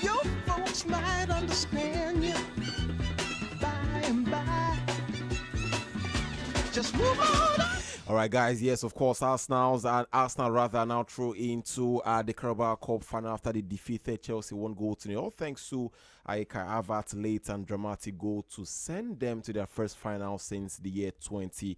Your folks might understand you by and by. Just move on. All right, guys. Yes, of course, Arsenal rather now through into the Carabao Cup final after they defeated Chelsea 1-0. All thanks to Kai Havertz's late and dramatic goal to send them to their first final since the year 2020.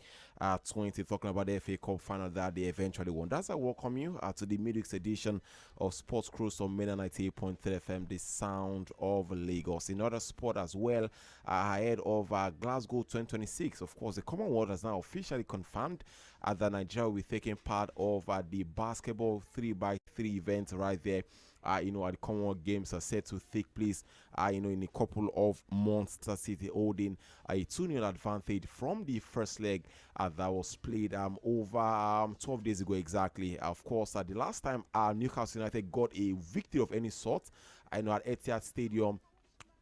Talking about the FA Cup final that they eventually won. That's I welcome you to the midweek edition of Sports Cruise on Mena 98.3 FM, the sound of Lagos. In other sport as well, ahead of Glasgow 2026, of course, the Commonwealth has now officially confirmed that Nigeria will be taking part of the basketball 3x3 event right there. At the Commonwealth Games are set to take place, in a couple of months. City holding a 2-0 advantage from the first leg that was played over 12 days ago exactly. Of course, the last time Newcastle United got a victory of any sort, at Etihad Stadium,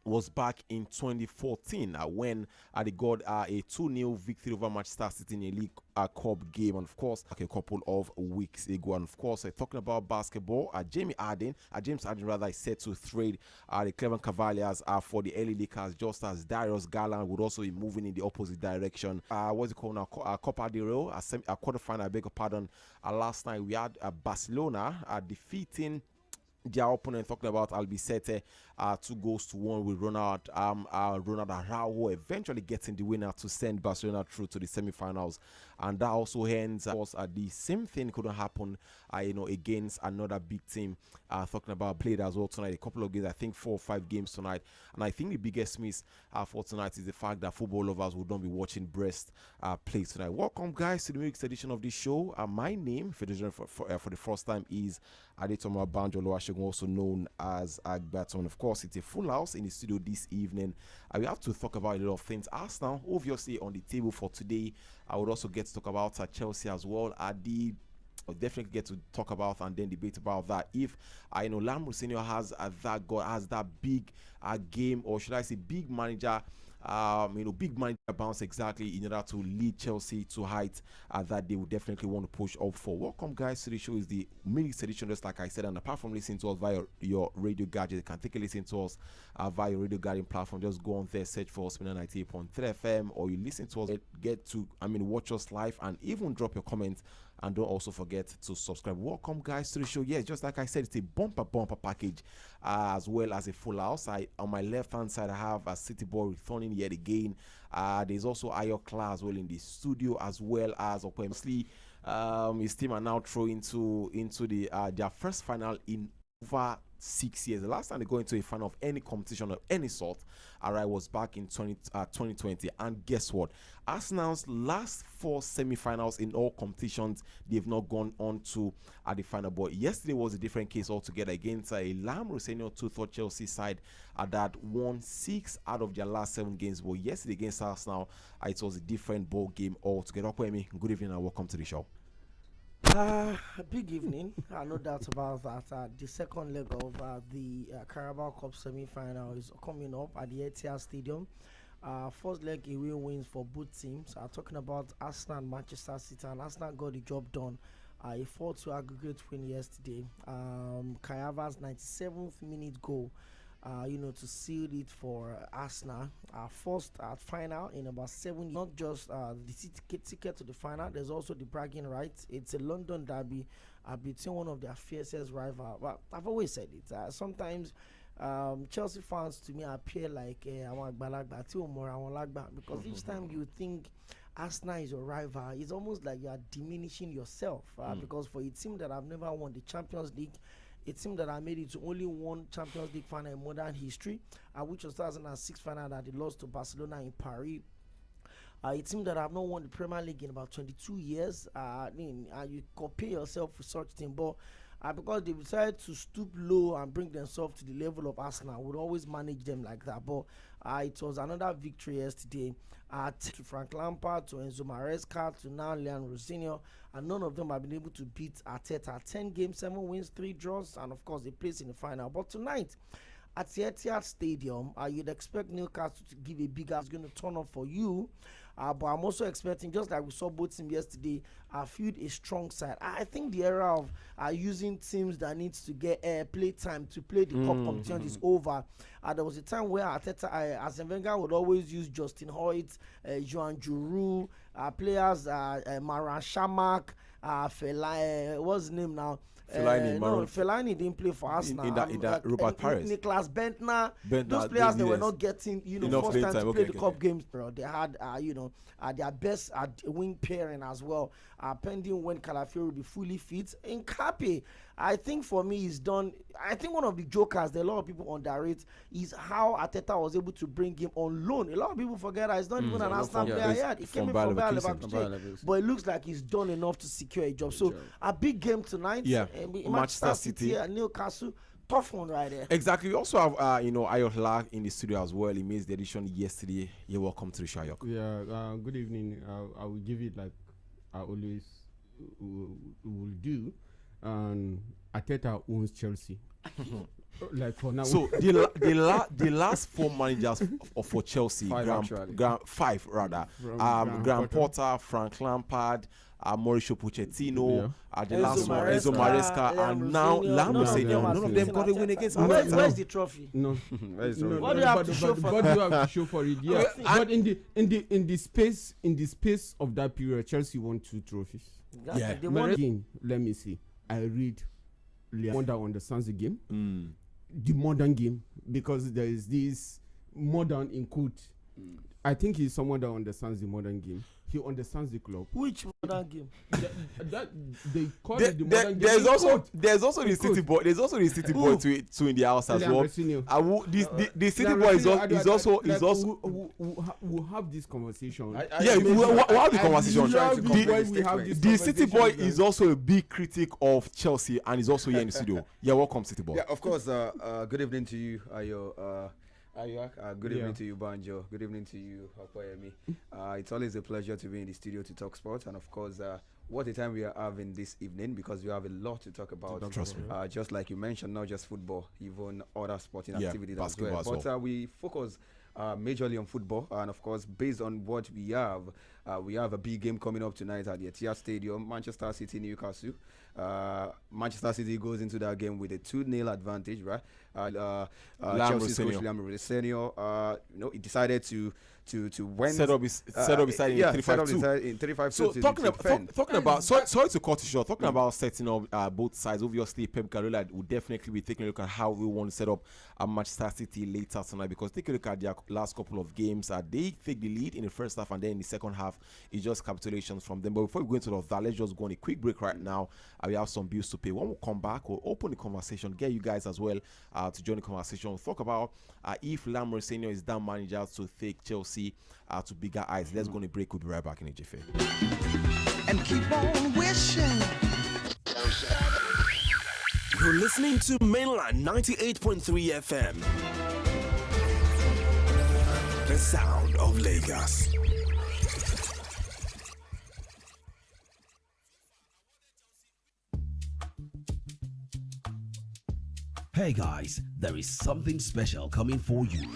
was back in 2014 when they got a 2-0 victory over Manchester City in a League Cup game, and of course a couple of weeks ago. And of course, talking about basketball, James Harden rather is set to trade the Cleveland Cavaliers for the LA Lakers, just as Darius Garland would also be moving in the opposite direction. What's it called now? Copa del Rey, a quarterfinal, I beg your pardon. Last night we had Barcelona defeating their opponent, talking about Albacete, 2-1 with Ronald Araujo eventually getting the winner to send Barcelona through to the semi-finals. And that also ends the same thing couldn't happen against another big team, talking about played as well tonight, a couple of games, I think 4 or 5 games tonight. And I think the biggest miss for tonight is the fact that football lovers will not be watching Brest play tonight. Welcome, guys, to the next edition of this show. My name for the first time is Adetomo Banjo, also known as Agbaton. Of course, it's a full house in the studio this evening. We have to talk about a lot of things. Arsenal, obviously, on the table for today. I would also get to talk about Chelsea as well. I'll definitely get to talk about and then debate about that. If Lamine has that big game, or should I say big manager, big manager bounce exactly in order to lead Chelsea to heights that they would definitely want to push up for. Welcome, guys, to the show. Is the midweek edition, just like I said, and apart from listening to us via your radio gadget, you can take a listen to us via your radio garden platform. Just go on there, search for us 98.3 FM, or you listen to us, watch us live, and even drop your comments. And don't also forget to subscribe. Welcome, guys, to the show. Yes, just like I said, it's a bumper package, as well as a full house. On my left hand side, I have a City Boy returning yet again. There's also Ayo Kla as well in the studio, as well as obviously his team are now throwing into their first final in over 6 years. The last time they go into a final of any competition of any sort, was back in 2020. And guess what? Arsenal's last 4 semi-finals in all competitions, they've not gone on to the final. But yesterday was a different case altogether against a Lamine 2-3 Chelsea side that won 6 out of their last 7 games. But yesterday against Arsenal, it was a different ball game altogether. Good evening and welcome to the show. Big evening, no doubt about that. The second leg of the Carabao Cup semi-final is coming up at the Etihad Stadium. First leg away wins for both teams. Talking about Arsenal and Manchester City, and Arsenal got the job done. A 4-2 aggregate win yesterday. Kai Havertz's 97th minute goal, to seal it for Arsenal. First final in about 7 years. Not just the ticket to the final, there's also the bragging rights. It's a London derby between one of their fiercest rivals. Well, I've always said it. Sometimes Chelsea fans to me appear like because each time you think Arsenal is your rival, it's almost like you are diminishing yourself because for a team that have never won the Champions League, a team that I made it to only one Champions League final in modern history, which was 2006 final that they lost to Barcelona in Paris. A team that have not won the Premier League in about 22 years. You compare yourself with such team, but because they decided to stoop low and bring themselves to the level of Arsenal, would always manage them like that. But it was another victory yesterday. To Frank Lampard, to Enzo Maresca, to now Leandro Rosinho, and none of them have been able to beat Arteta. 10 games, 7 wins, 3 draws, and of course they place in the final. But tonight at the Etihad Stadium, you'd expect Newcastle to give a bigger. It's going to turn up for you. But I'm also expecting, just like we saw both teams yesterday, field a strong side. I think the era of using teams that needs to get play time to play the cup competition is over. There was a time where Arteta, Arsene Wenger would always use Justin Hoyt, Joan Giroud, players, Maran Shamak, what's his name now? Fellaini didn't play for Arsenal. In that Robert Paris. Nicholas Bentner, those players they were not getting, first time to play the cup games, bro. They had, their best wing pairing as well. Pending when Calafiori will be fully fit. In Cape, I think for me, he's done. I think one of the jokers that a lot of people underrate is how Arteta was able to bring him on loan. A lot of people forget that he's not even an Arsenal player yet. He came in from Bayer Leverkusen, but it looks like he's done enough to secure a job. So a big game tonight. Yeah, Manchester City and Newcastle. Tough one right there. Exactly. We also have Ayola in the studio as well. He missed the edition yesterday. You're welcome to the show, Ayok. Yeah. Good evening. I will give it like I always will do. Arteta owns Chelsea. Like for now. So the last 4 managers for Chelsea, five rather. Graham Potter, Frank Lampard, Mauricio Pochettino, the last one Enzo Maresca, and now Lamosenia. None of them got a win against Arsenal. Where's the trophy? No. What do you have to show for? What do you have to show for it? Yeah. But in the space of that period, Chelsea won 2 trophies. Yeah. Again, let me see. I read one that understands the game, the modern game, because there is this modern in quote. I think he's someone that understands the modern game. He understands the club. Which modern game? They call it the modern game. There's also the City boy. There's also the City boy to in the house as well. The City boy is also we'll have this conversation. We'll have the conversation. The City boy is also a big critic of Chelsea and is also here in the studio. Yeah, welcome, City boy. Yeah, of course. Good evening to you, Ayo. Good evening to you, Banjo. Good evening to you, Apoyemi. It's always a pleasure to be in the studio to talk sports, and of course, what a time we are having this evening, because we have a lot to talk about. Trust me. Just like you mentioned, not just football, even other sporting activities as well. But we focus majorly on football, and of course, based on what we have a big game coming up tonight at the Etihad Stadium, Manchester City, Newcastle. Manchester City goes into that game with a 2-0 advantage, right? Chelsea's coach Senior, he decided to win. Set up his side in 3-5-2. So talking about sorry to cut you short. Talking about setting up both sides. Obviously, Pep Guardiola will definitely be taking a look at how we want to set up Manchester City later tonight, because take a look at their last couple of games. They take the lead in the first half, and then in the second half, it's just capitulations from them. But before we go into that, let's just go on a quick break right now. We have some bills to pay. When we come back, we'll open the conversation, get you guys as well to join the conversation. We'll talk about if Lamre Senior is that manager to take Chelsea to bigger heights. Let's go on a break. We'll be right back in HFA. And keep on wishing. You're listening to Mainland 98.3 FM. The sound of Lagos. Hey guys, there is something special coming for you.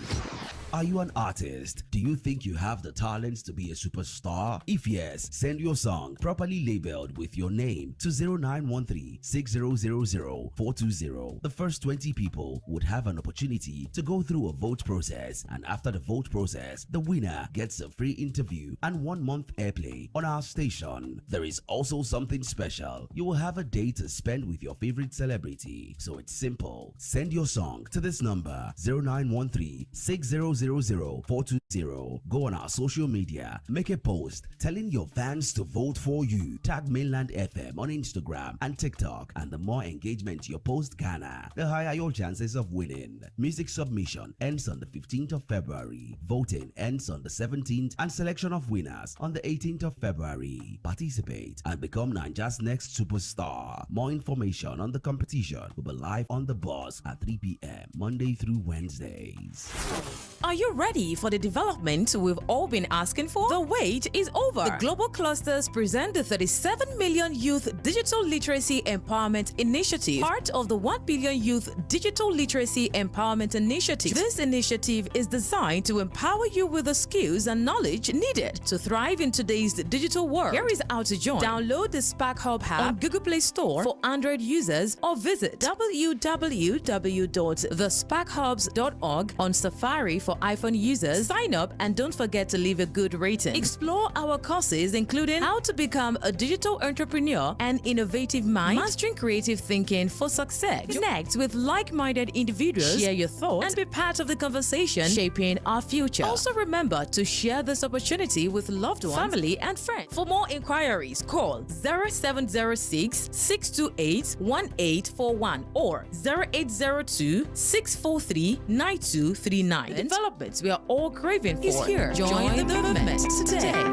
Are you an artist? Do you think you have the talents to be a superstar? If yes, send your song properly labeled with your name to 0913-6000-420. The first 20 people would have an opportunity to go through a vote process, and after the vote process, the winner gets a free interview and 1 month airplay on our station. There is also something special. You will have a day to spend with your favorite celebrity. So it's simple. Send your song to this number 0913-6000-420. Go on our social media, make a post telling your fans to vote for you. Tag Mainland FM on Instagram and TikTok, and the more engagement your post garner, the higher your chances of winning. Music submission ends on the 15th of February. Voting ends on the 17th, and selection of winners on the 18th of February. Participate and become Niger's next superstar. More information on the competition will be live on the bus at 3 p.m. Monday through Wednesdays. Are Are you ready for the development we've all been asking for? The wait is over. The Global Clusters present the 37 Million Youth Digital Literacy Empowerment Initiative, part of the 1 billion Youth Digital Literacy Empowerment Initiative. This initiative is designed to empower you with the skills and knowledge needed to thrive in today's digital world. Here is how to join. Download the Spark Hub app on Google Play Store for Android users or visit www.thesparkhubs.org on Safari for iPhone users. Sign up and don't forget to leave a good rating. Explore our courses including how to become a digital entrepreneur and innovative mind, mastering creative thinking for success. Connect with like-minded individuals, share your thoughts, and be part of the conversation shaping our future. Also remember to share this opportunity with loved ones, family, and friends. For more inquiries, call 0706 628 1841 or 0802 643 9239. The developments we are all craving for is here. Join the movement today.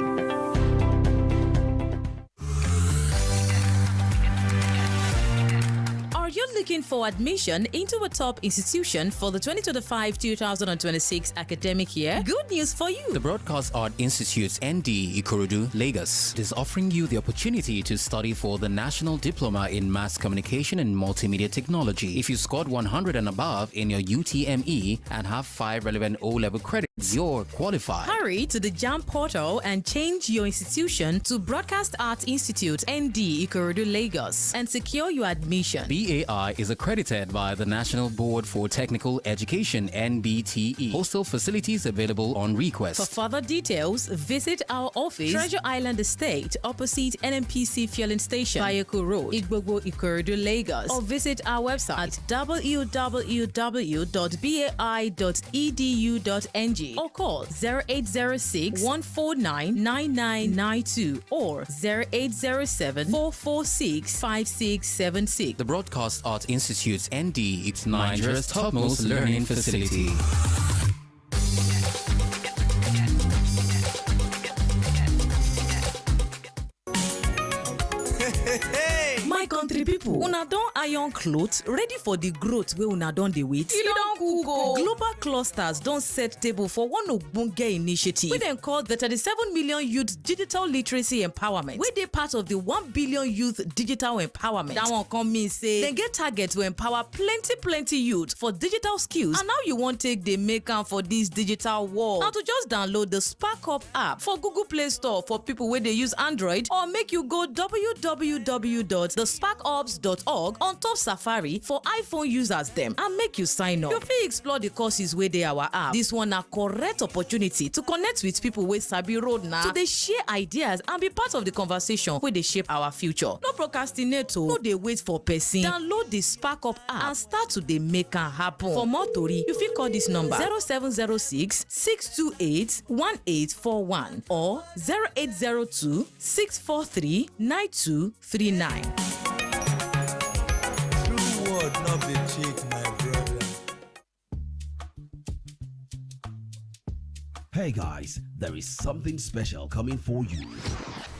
Are you looking for admission into a top institution for the 2025-2026 academic year? Good news for you! The Broadcast Art Institute ND Ikorodu, Lagos is offering you the opportunity to study for the National Diploma in Mass Communication and Multimedia Technology. If you scored 100 and above in your UTME and have 5 relevant O-level credits, you're qualified. Hurry to the JAM portal and change your institution to Broadcast Art Institute ND Ikorodu, Lagos and secure your admission. BAI is accredited by the National Board for Technical Education (NBTE). Hostel facilities available on request. For further details, visit our office, Treasure Island Estate, opposite NNPC Fueling Station, Bayeko Road, Igbogbo, Ikorodu, Lagos, or visit our website at www.bai.edu.ng or call 0806 149 9992 or 0807 446 5676. The Broadcast Art Institute ND, it's Nigeria's topmost learning facility. My country people, una don iron clothes ready for the growth wey una don dey wait. You don cook o. Global Clusters don set table for one ogbonge initiative wey dem call the 37 Million Youth Digital Literacy Empowerment, wey dey part of the 1 billion Youth Digital Empowerment. That one come mean say dem get target to empower plenty youth for digital skills, and how you wan take dey make am for dis digital world. Now to just download the Spark Hub app for Google Play Store for people wey dey use Android, or make you go www.thesparkhubs.org on top Safari for iPhone users dem and make you sign up. You fit explore the courses wey dey our app. This one na correct opportunity to connect with people wey sabi road na, to dey share ideas and be part of the conversation wey dey shape our future. No procrastinate o, no dey wait for person. Download the Spark Up app and start to dey make am happen. For more tori, you fit call this number 0706 628 1841 or 0802 643 9239. True word, not be cheek, my brother. Hey guys, there is something special coming for you.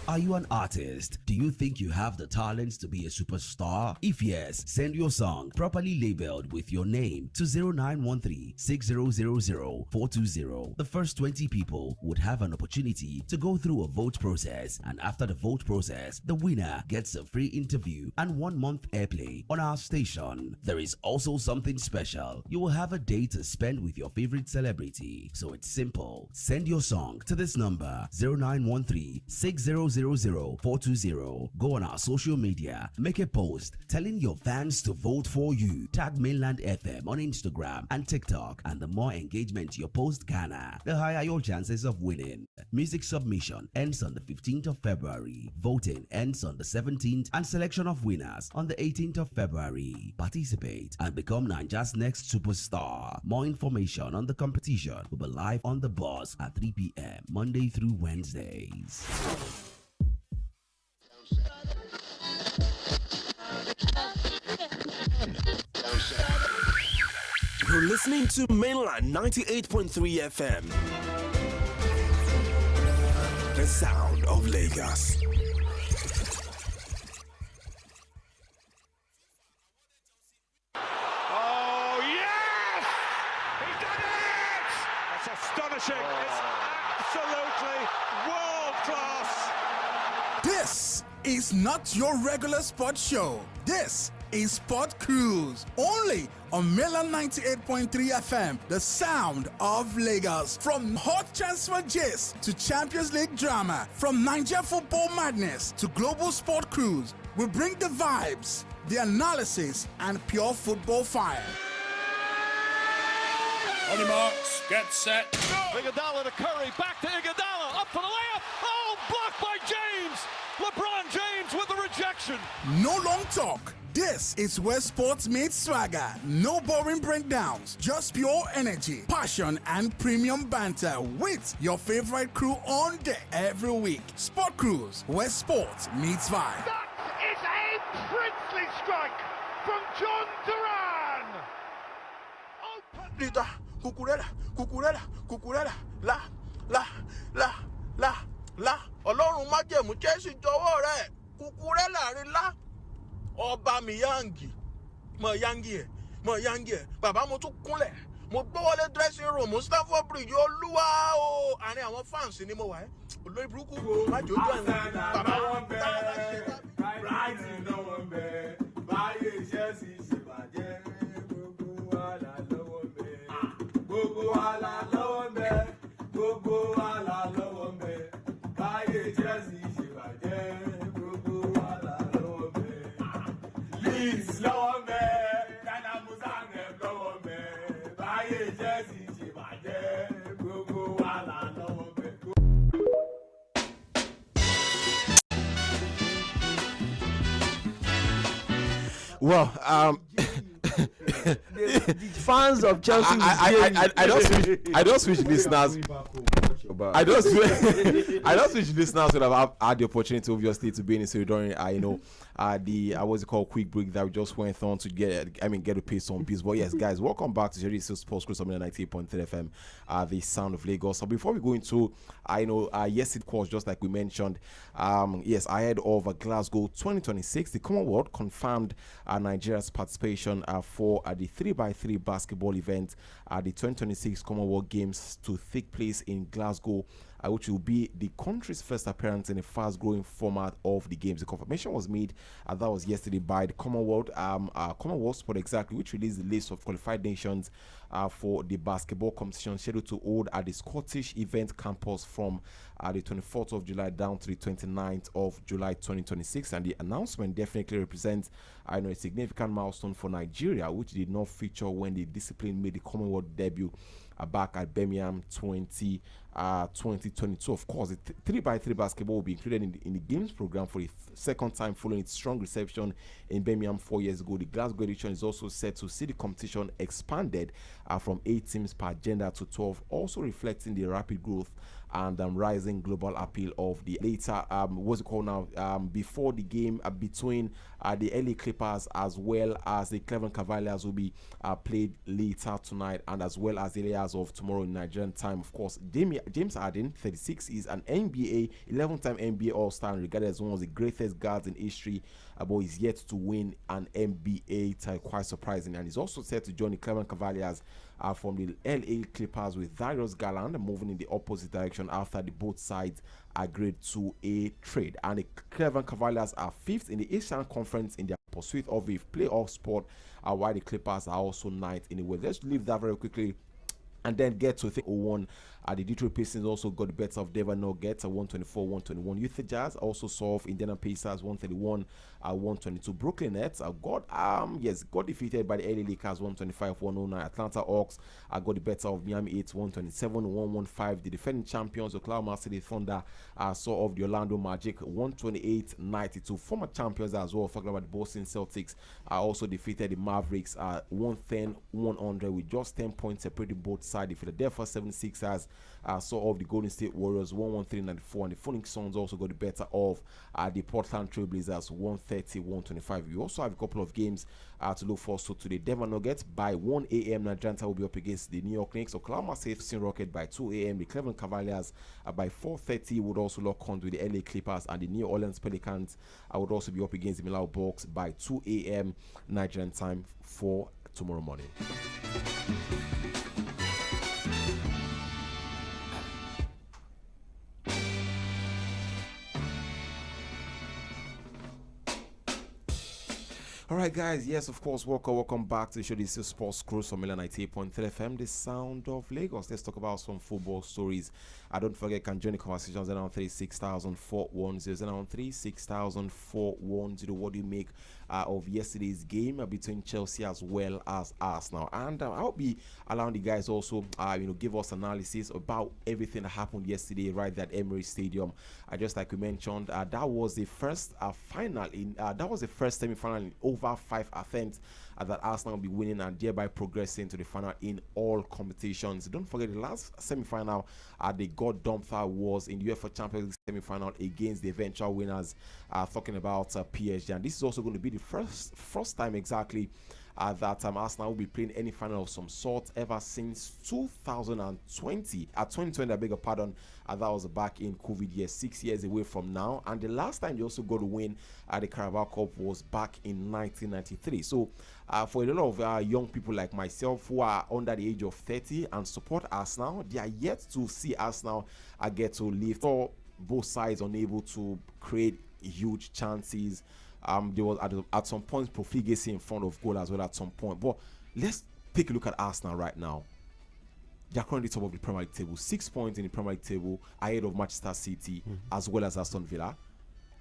Are you an artist? Do you think you have the talents to be a superstar? If yes, send your song properly labeled with your name to 0913-6000-420. The first 20 people would have an opportunity to go through a vote process, and after the vote process, the winner gets a free interview and 1 month airplay on our station. There is also something special. You will have a day to spend with your favorite celebrity. So it's simple. Send your song to this number 0913-6000-420. Go on our social media, make a post telling your fans to vote for you. Tag Mainland FM on Instagram and TikTok, and the more engagement your post garner, the higher your chances of winning. Music submission ends on the 15th of February. Voting ends on the 17th, and selection of winners on the 18th of February. Participate and become Nigeria's next superstar. More information on the competition will be live on the bus at 3 p.m. Monday through Wednesdays. You're listening to Mainland 98.3 FM. The sound of Lagos. Oh, yes! He's done it! That's a finishing. It's absolutely world class. This is not your regular sports show. This is Sport Cruise, only on Mainland 98.3 FM, the sound of Lagos. From hot transfer gist to Champions League drama, from Nigeria football madness to global sport cruise, we bring the vibes, the analysis, and pure football fire. On the marks, get set. Iguodala to Curry, back to Iguodala, up for the layup. Oh, blocked by James. LeBron James with the rejection. No long talk. This is where sports meets swagger. No boring breakdowns, just pure energy, passion, and premium banter with your favorite crew on deck every week. Sport Cruise, where sports meets vibe. That is a princely strike from John Duran. Lita, cucurella, la. Ọlọ́run májẹ̀mú Chelsea jọ̀wọ́ rẹ̀, cucurella rí la. Ọba mi yangi ẹ̀ bàbá mo tún kúnlẹ̀ mo gbówọlé dressing room Stamford Bridge olúwa o àárín àwọn fans ni mo wà ẹ́ olórí burúkú májò ojú àwọn bàbá wọn bẹ́ẹ̀ Brighton náà wọn bẹ́ẹ̀ báyé Chelsea ṣe bàjẹ́ gbogbo wa là lọ́wọ́ bẹ́ẹ̀ báyé Chelsea ṣe bàjẹ́. Well, the fans of Chelsea. I don't switch listeners. I don't switch listeners would have had the opportunity, obviously, to be in the during what's it called, quick break that we just went on to get to pay some bills. But yes, guys, welcome back to Jerry Sports Cruise on 98.3 FM, the sound of Lagos. So before we go into, yes, it was just like we mentioned, yes, ahead of Glasgow 2026, the Commonwealth confirmed Nigeria's participation for the 3x3 basketball event at the 2026 Commonwealth Games to take place in Glasgow, which will be the country's first appearance in a fast-growing format of the games. The confirmation was made, that was yesterday, by the Commonwealth, Commonwealth Sport exactly, which released the list of qualified nations for the basketball competition scheduled to hold at the Scottish Event Campus from the 24th of July down to the 29th of July 2026. And the announcement definitely represents a significant milestone for Nigeria, which did not feature when the discipline made the Commonwealth debut back at Birmingham 2022. Of course, the 3x3 basketball will be included in the games program for the second time following its strong reception in Birmingham 4 years ago. The Glasgow edition is also set to see the competition expanded from 8 teams per gender to 12, also reflecting the rapid growth and rising global appeal of the later before the game between the LA Clippers as well as the Cleveland Cavaliers will be played later tonight, and as well as the layers of tomorrow in Nigerian time. Of course, James Harden, 36, is an 11-time NBA All-Star and regarded as one of the greatest guards in history, but is yet to win an NBA title, quite surprising. And he's also set to join the Cleveland Cavaliers from the LA Clippers, with Darius Garland moving in the opposite direction after the both sides agreed to a trade. And the Cleveland Cavaliers are 5th in the Eastern Conference in their pursuit of a playoff spot, while the Clippers are also 9th in the West. Let's leave that very quickly and then get to 01. The Detroit Pistons also got the better of Denver Nuggets at 124-121. Utah Jazz also saw off Indiana Pacers 131-122. Brooklyn Nets got defeated by the LA Lakers 125-109. Atlanta Hawks got the better of Miami Heat 127-115. The defending champions Oklahoma City Thunder saw off the Orlando Magic 128-92. Former champions as well, talking about the Boston Celtics, also defeated the Mavericks 110-100 with just 10 points separating both sides. The Philadelphia 76ers saw off the Golden State Warriors 113-94, and the Phoenix Suns also got the better of the Portland Trail Blazers 130-125. We also have a couple of games to look forward to today. Denver Nuggets by 1 a.m. Nigeria will be up against the New York Knicks. Oklahoma City Rocket by 2 a.m. The Cleveland Cavaliers by 4:30 would also lock on with the LA Clippers, and the New Orleans Pelicans would also be up against the Milwaukee Bucks by 2 a.m. Nigerian time for tomorrow morning. All right, guys. Yes, of course. Welcome back to the show. This is Sports Cruise from Mela 98.3 FM, the sound of Lagos. Let's talk about some football stories. Don't forget, you can join the conversations around 36410 around 36410. What do you make of yesterday's game between Chelsea as well as Arsenal? And I'll be allowing the guys also, give us analysis about everything that happened yesterday right at Emirates Stadium. Just like we mentioned, that was the first final that was the first semi-final in over 5 attempts that Arsenal will be winning and thereby progressing to the final in all competitions. Don't forget, the last semi-final they got dumped was in the UEFA Champions League semi-final against the eventual winners, talking about PSG. And this is also going to be the first time exactly that Arsenal will be playing any final of some sort ever since 2020. 2020, I beg your pardon, that was back in COVID year, 6 years away from now. And the last time they also got to win the Carabao Cup was back in 1993. So for a lot of young people like myself who are under the age of 30 and support Arsenal, they are yet to see Arsenal get to lift, or both sides unable to create huge chances. There was at some point profligacy in front of goal as well at some point. But let's take a look at Arsenal right now. They are currently top of the Premier League table, 6 points in the Premier League table, ahead of Manchester City as well as Aston Villa.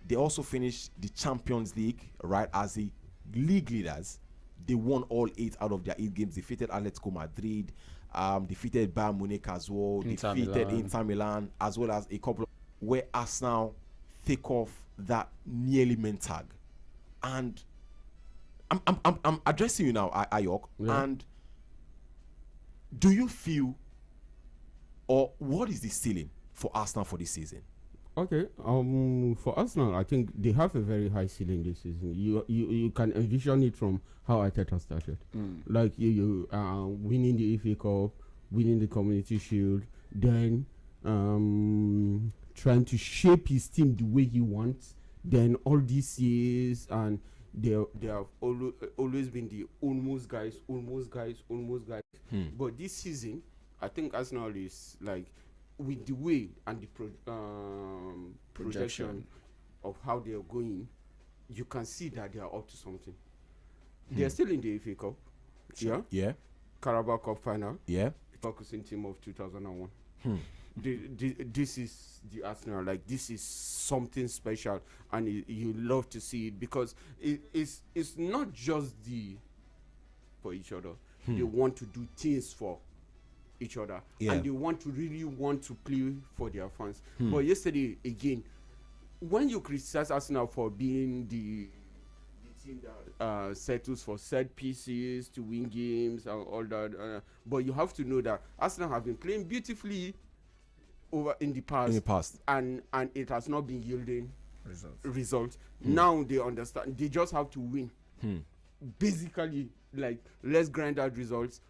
They also finished the Champions League right as the league leaders. They won all 8 out of their 8 games. Defeated Atletico Madrid, defeated Bayern Munich as well, defeated Inter Milan, as well as a couple of where Arsenal take off that nearly meant tag. And I'm addressing you now, Ayok. Yeah. And do you feel, or what is the ceiling for Arsenal for this season? Okay, for Arsenal, I think they have a very high ceiling this season. You can envision it from how Arteta started, like you winning the FA Cup, winning the Community Shield, then trying to shape his team the way he wants. Then all these years, and they have always been the almost guys. But this season, I think Arsenal is like, with the way and the projection of how they are going, you can see that they are up to something. They are still in the FA Cup, yeah. Carabao Cup final, focusing team of 2001. This is the Arsenal, like this is something special, and you love to see it because it's not just for each other. They want to do things for each other, and they really want to play for their fans. But yesterday again, when you criticize Arsenal for being the team that settles for set pieces to win games and all that, but you have to know that Arsenal have been playing beautifully over in the past, and it has not been yielding results. Now they understand, they just have to win. Basically, like, let's grind out results,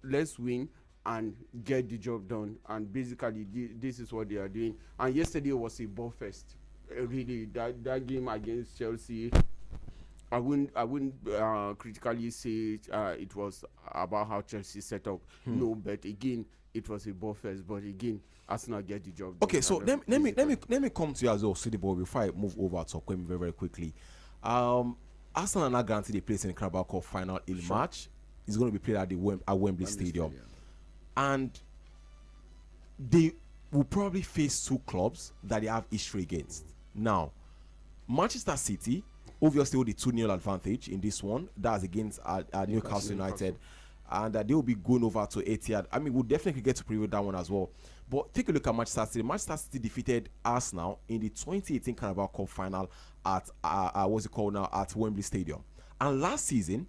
let's win and get the job done. And basically this is what they are doing. And yesterday was a ball fest. Really, that game against Chelsea, I wouldn't critically say it was about how Chelsea set up. No, but again, it was a ball fest. But again, Arsenal get the job done. Okay, so let me come to you as well, City Boy, before I move over to Cոգᴜ very, very quickly. Arsenal are not guaranteed a place in the Carabao Cup final in March. It's going to be played at Wembley Stadium. And they will probably face 2 clubs that they have history against. Now, Manchester City obviously with the 2-0 advantage in this one. That's against Newcastle United. And they will be going over to Etihad. I mean, we'll definitely get to preview that one as well. But take a look at Manchester City. Manchester City defeated Arsenal in the 2018 Carabao Cup final at at Wembley Stadium. And last season,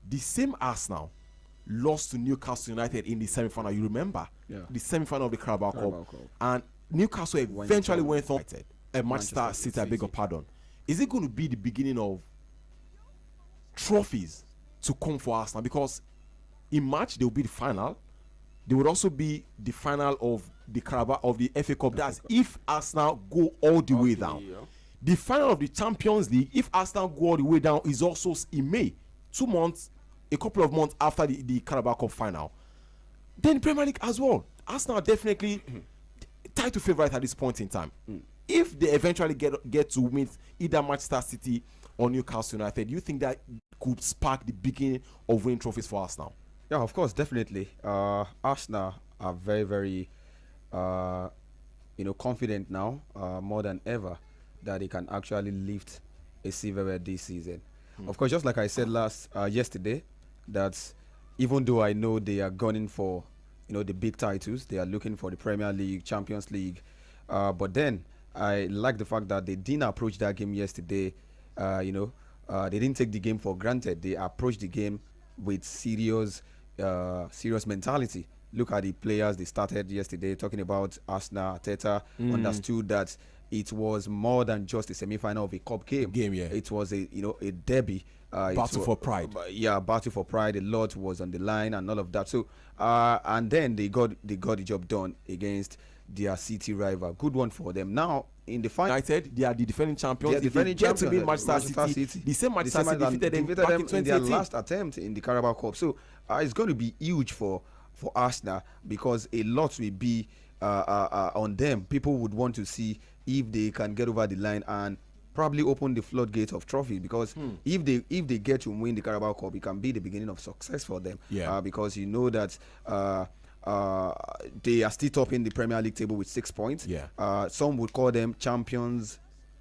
the same Arsenal lost to Newcastle United in the semi-final. You remember? Yeah. The semi-final of the Carabao Cup. And Newcastle eventually went on Manchester City, I beg your pardon. Is it going to be the beginning of trophies to come for Arsenal? Because in March, they will be the final. They would also be the final of the Carabao of the FA Cup. That's if Arsenal go all the way down. Yeah. The final of the Champions League, if Arsenal go all the way down, is also in May. 2 months, a couple of months after the Carabao Cup final. Then Premier League as well. Arsenal are definitely tied to favourite at this point in time. If they eventually get to meet either Manchester City on Newcastle United. Do you think that could spark the beginning of winning trophies for Arsenal? Yeah, of course, definitely. Arsenal are very, very, confident now, more than ever, that they can actually lift a silverware this season. Of course, just like I said yesterday, that even though I know they are gunning for, the big titles, they are looking for the Premier League, Champions League, but then I like the fact that they didn't approach that game yesterday. They didn't take the game for granted. They approached the game with serious mentality. Look at the players they started yesterday. Talking about Arsenal, Arteta understood that it was more than just a semi-final of a cup game. It was a derby. Battle for pride. Battle for pride. A lot was on the line and all of that. So and then they got the job done against their city rival. Good one for them. Now in the final, United, they are the defending champions. They are defending champions. To beat Manchester City. The same Manchester City defeated them back in 2018. In their last attempt in the Carabao Cup. So it's going to be huge for Arsenal, because a lot will be on them. People would want to see if they can get over the line and probably open the floodgate of trophies, because if they get to win the Carabao Cup, it can be the beginning of success for them. Because you know that they are still top in the Premier League table with 6 points. Some would call them champions,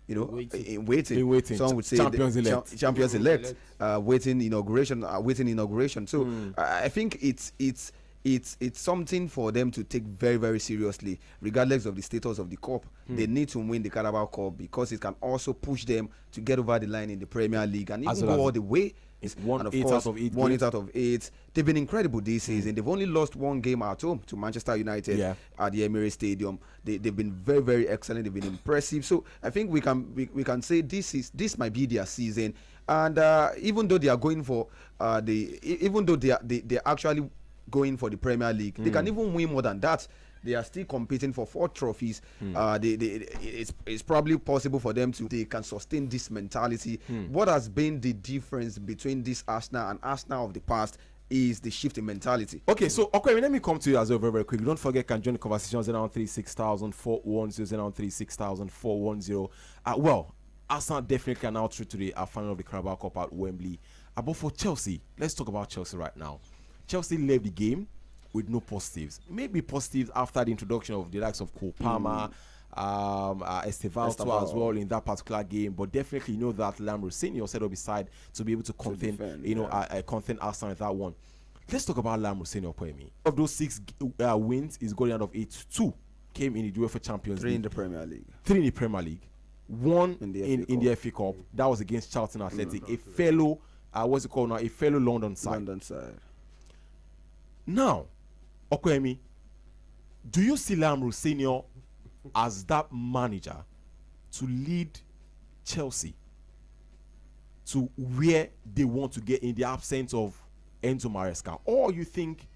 in waiting. Some would say champions elect, waiting inauguration. So I think it's something for them to take very, very seriously, regardless of the status of the cup. They need to win the Carabao Cup, because it can also push them to get over the line in the Premier League and even go all the way. It's one 8 out of 8. They've been incredible this season. They've only lost one game at home to Manchester United at the Emirates Stadium. They've been very, very excellent. They've been impressive. So I think we can say this might be their season. And even though they are going for they're actually going for the Premier League, they can even win more than that. They are still competing for 4 trophies. It's probably possible for them they can sustain this mentality. What has been the difference between this Arsenal and Arsenal of the past is the shift in mentality. Okay, so let me come to you as well very, very quick. Don't forget, can join the conversation 036,000 410 410. Well, Arsenal definitely can now through to the final of the Carabao Cup at Wembley. But for Chelsea, let's talk about Chelsea right now. Chelsea left the game with no positives. Maybe positives after the introduction of the likes of Cole Palmer, Estevaldo as well in that particular game. But definitely, that Lamrosenior set up his side to be able to contain, contain Arsenal in that one. Let's talk about Lamrosenior, Poemi. Of those 6 wins, is going out of 8. 2 came in the UEFA Champions League. 3 in the Premier League. 3 in the Premier League. 1 in the FA Cup. That was against Charlton Athletic. A fellow, what's it called now? A fellow London side. Now, Okwemi, do you see Lamrosenior as that manager to lead Chelsea to where they want to get in the absence of Enzo Maresca, or you think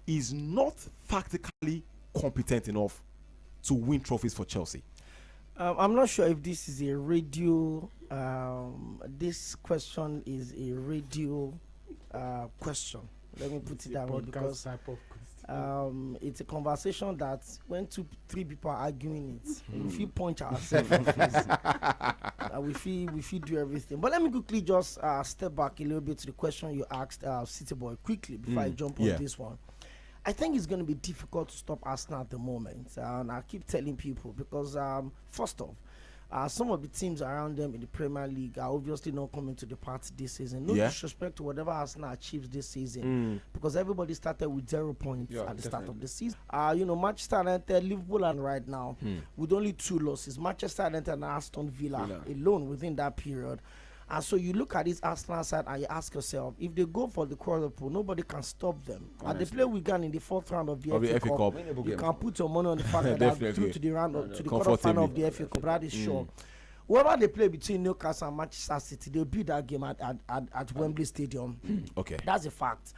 he's not tactically competent enough to win trophies for Chelsea? I'm not sure if this is a radio. This question is a radio question. Let me put it that way, because it's a conversation that when 2-3 people are arguing it, we feel punch ourselves in the face. We feel do everything. But let me quickly just step back a little bit to the question you asked, City Boy, quickly before I jump on this one. I think it's going to be difficult to stop Arsenal at the moment, and I keep telling people, because first off, some of the teams around them in the Premier League are obviously not coming to the party this season. No disrespect to whatever Arsenal achieves this season, because everybody started with 0 points at the start of the season. Manchester United, Liverpool, and right now with only 2 losses, Manchester United and Aston Villa alone within that period. And so you look at this Arsenal side and you ask yourself, if they go for the quadruple, nobody can stop them. And they play Wigan in the 4th round of the FA Cup. You can put your money on the fact that they're through to the quarterfinal of the FA Cup. That is sure. Whoever they play between Newcastle and Manchester City, they'll beat that game at Wembley Stadium. Okay, that's a fact.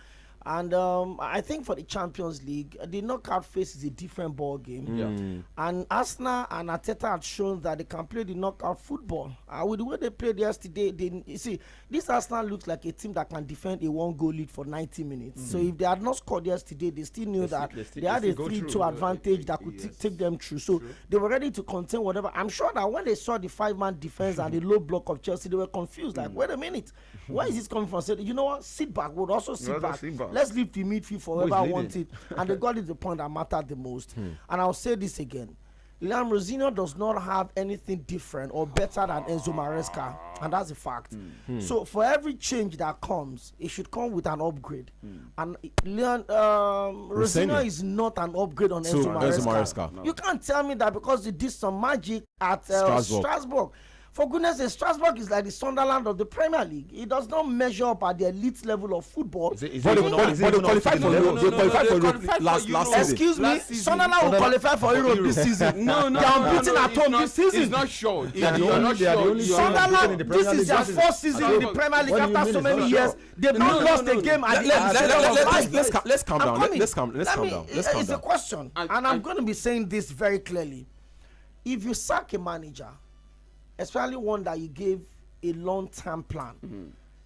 And I think for the Champions League, the knockout phase is a different ball game. And Arsenal and Arteta had shown that they can play the knockout football. With the way they played yesterday, you see, this Arsenal looks like a team that can defend a 1-goal lead for 90 minutes. So if they had not scored yesterday, they still knew that they had a 3-2 advantage that could take them through. So they were ready to contain whatever. I'm sure that when they saw the 5-man defense and the low block of Chelsea, they were confused. Like, wait a minute, where is this coming from? So, you know what? Sit back. Would also sit back. Let's leave the midfield for whoever wants it. And they got it to the point that mattered the most. And I'll say this again. Lambrosino does not have anything different or better than Enzo Maresca, and that's a fact. So for every change that comes, it should come with an upgrade. And Rosino is not an upgrade on Enzo Maresca. No. You can't tell me that because he did some magic at Strasbourg. For goodness sake, Strasbourg is like the Sunderland of the Premier League. It does not measure up at the elite level of football. They qualified for Europe last season. Excuse me, Sunderland will qualify for Europe this season. No, they are unbeaten at home this season. It's not sure. Sunderland, this is their fourth season in the Premier League after so many years. They've not lost a game at the end. Let's calm down. Let's calm down. It's a question, and I'm going to be saying this very clearly. If you sack a manager, especially one that you gave a long-term plan.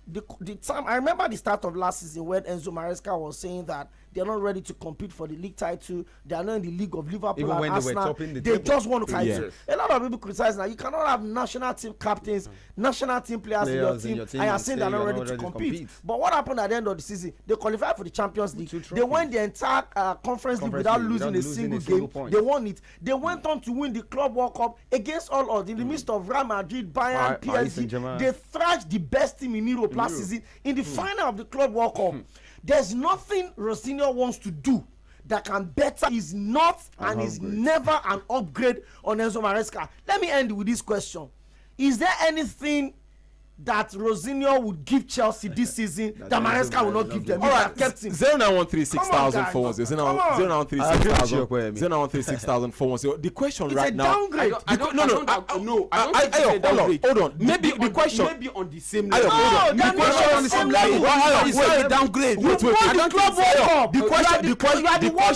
The time I remember the start of last season when Enzo Maresca was saying that they're not ready to compete for the league title. They are not in the league of Liverpool even and Arsenal. They just want to title. A lot of people criticize now. You cannot have national team captains, national team players in your team, and you're saying they're not ready to compete. But what happened at the end of the season? They qualified for the Champions League. They won the entire conference league without losing a single game. They won it. They went on to win the Club World Cup against all odds in the midst of Real Madrid, Bayern, PSG. They thrashed the best team in Europe last season in the final of the Club World Cup. There's nothing Rosinho wants to do that can better. Is not and is never an upgrade on Enzo Maresca. Let me end with this question. Is there anything that Rosinho would give Chelsea this season that Maresca will not give them? All right, 09136000 09136000 The question it's right now. Downgrade. Hold on. Maybe the question. Maybe on the same level. The question on the same level. It's not a downgrade. The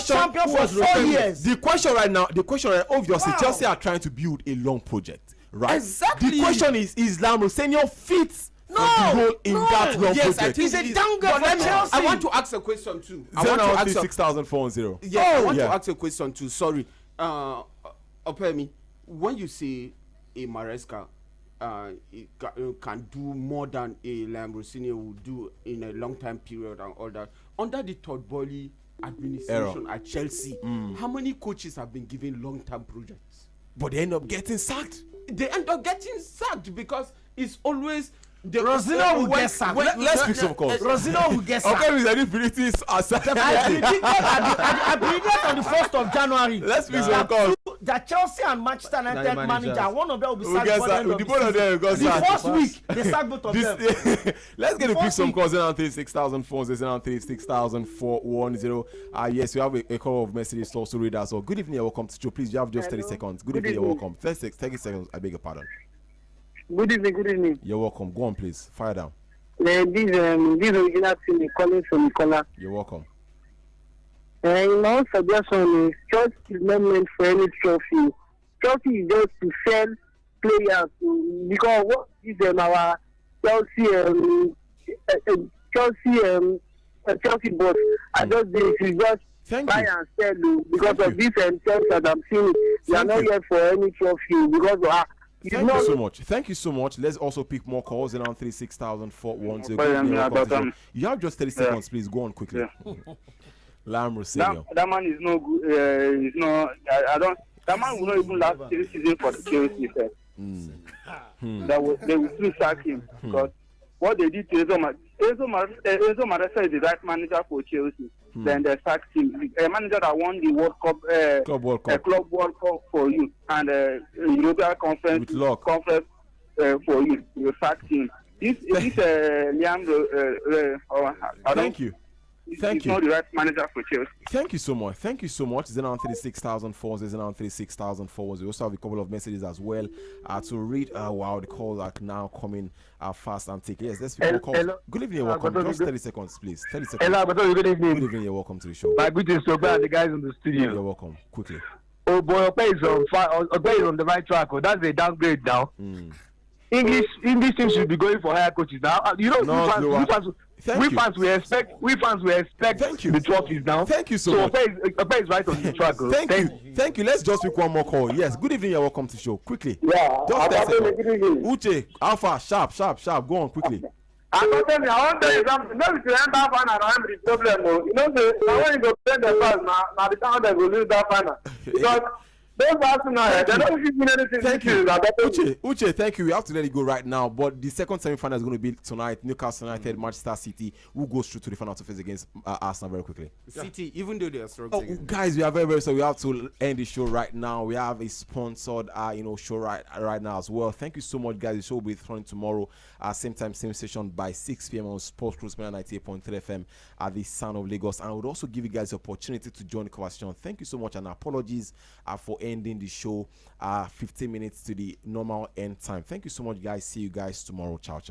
champion for 4 years. The question right now. Obviously, Chelsea are trying to build a long project. Right. Exactly. The question is Lambrosino fits the role in that long project? I think it's a downgrade for Chelsea. I want to ask a question too. 09136000 I want to ask a question too. Sorry, Opemi, when you say a Maresca can do more than a Lambrosino would do in a long time period and all that, under the Todd Boehly administration at Chelsea, how many coaches have been given long term projects? But they end up getting sacked. They end up getting sacked because it's always Rosinho will get sacked. Let's fix some calls. Rosinho will get sacked. Okay, we are predicting I predicted on the 1st of January. Let's fix some calls. That Chelsea and Manchester United manager, one of them will be sacked for the end of the season. The first week, they sacked both of them. Let's get a pick some calls. 09136000 yes, we have a couple of messages to also read as well. Good evening, you're welcome to show. Please, you have just 30 seconds. Good evening, you're welcome. 30 seconds, I beg your pardon. Good evening. You're welcome. Go on, please. Fire down. This original team is calling from Nicola. You're welcome. My own suggestion is Chelsea is not meant for any trophy. Trophy is just to sell players because what is our Chelsea boss? I just think it's just buy and sell because of this and that I'm seeing. They are not here for any trophy because Thank you so much. Thank you so much. Let's also pick more calls in on 36000 You have just 30 seconds, please. Go on quickly. Lambrosino. That man is no good. That man will not even last 3 seasons for the Chelsea. They will still sack him because what they did to Enzo Maresca is the right manager for Chelsea. Then they sacked him. A manager that won the World Cup, Club World Cup for you, and European Conference for you. You sacked him. This Liam. Thank you. He's not the right manager for Chelsea. Thank you so much. Thank you so much. It's around 36,000 followers. It's around 36,000 followers. We also have a couple of messages as well to read. Wow, the calls are now coming fast and thick. Yes, let's people call. Good evening, welcome. Just 30 seconds, please. 30 seconds. Hello, good evening. Good evening, you're welcome to the show. My greetings to the guys in the studio. You're welcome. Quickly. Oh boy, Ope is on the right track. Oh, that's a downgrade now. English teams should be going for higher coaches now. You know, we fans will expect the trophies now. Thank you so much. Ope is right on the track. Oh. Thank you. Let's just pick one more call. Yes. Good evening. You're welcome to the show. Quickly. Yeah. Just 10 seconds. Uche, Alpha, sharp. Go on quickly. I want to tell you something. No, if you enter final, I'm the problem. You know, when you go play the first, now the time they will lose that final. Because those Arsenal, they don't give me anything. Thank you. Uche, thank you. We have to let it go right now. But the second semi-final is going to be tonight. Newcastle United, Manchester City. Who goes through to the final to face against Arsenal very quickly? City, even though they are struggling. Guys, we are very, very sorry. We have to end the show right now. We have a sponsored, show right now as well. Thank you so much, guys. The show will be thrown tomorrow, same time, same station by 6 p.m. on Sports Cruise 98.3 FM at the Sound of Lagos. And I would also give you guys the opportunity to join the conversation. Thank you so much, and apologies for ending the show 15 minutes to the normal end time. Thank you so much, guys. See you guys tomorrow. Ciao.